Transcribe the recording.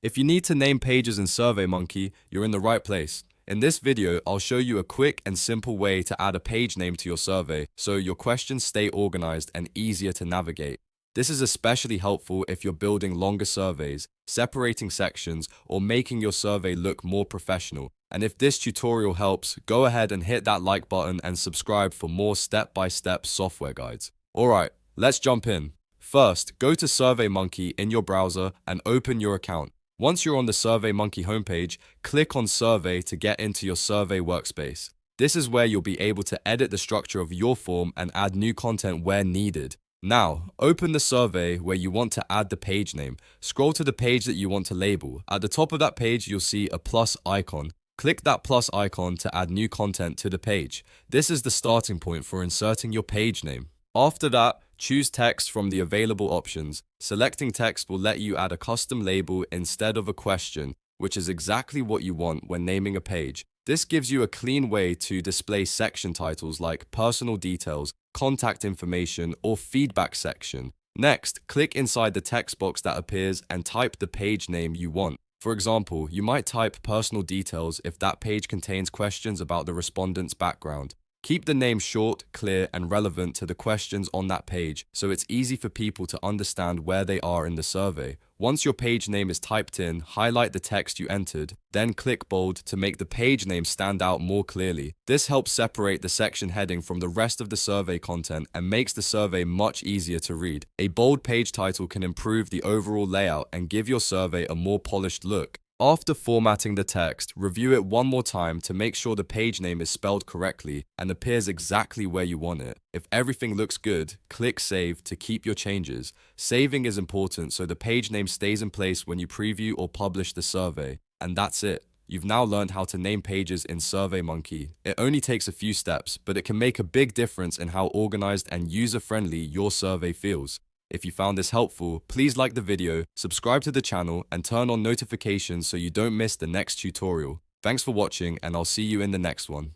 If you need to name pages in SurveyMonkey, you're in the right place. In this video, I'll show you a quick and simple way to add a page name to your survey so your questions stay organized and easier to navigate. This is especially helpful if you're building longer surveys, separating sections, or making your survey look more professional. And if this tutorial helps, go ahead and hit that like button and subscribe for more step-by-step software guides. Alright, let's jump in. First, go to SurveyMonkey in your browser and open your account. Once you're on the SurveyMonkey homepage, click on Survey to get into your survey workspace. This is where you'll be able to edit the structure of your form and add new content where needed. Now, open the survey where you want to add the page name. Scroll to the page that you want to label. At the top of that page, you'll see a plus icon. Click that plus icon to add new content to the page. This is the starting point for inserting your page name. After that, choose text from the available options. Selecting text will let you add a custom label instead of a question, which is exactly what you want when naming a page. This gives you a clean way to display section titles like personal details, contact information, or feedback section. Next, click inside the text box that appears and type the page name you want. For example, you might type personal details if that page contains questions about the respondent's background. Keep the name short, clear, and relevant to the questions on that page so it's easy for people to understand where they are in the survey. Once your page name is typed in, highlight the text you entered, then click bold to make the page name stand out more clearly. This helps separate the section heading from the rest of the survey content and makes the survey much easier to read. A bold page title can improve the overall layout and give your survey a more polished look. After formatting the text, review it one more time to make sure the page name is spelled correctly and appears exactly where you want it. If everything looks good, click Save to keep your changes. Saving is important so the page name stays in place when you preview or publish the survey. And that's it. You've now learned how to name pages in SurveyMonkey. It only takes a few steps, but it can make a big difference in how organized and user-friendly your survey feels. If you found this helpful, please like the video, subscribe to the channel, and turn on notifications so you don't miss the next tutorial. Thanks for watching, and I'll see you in the next one.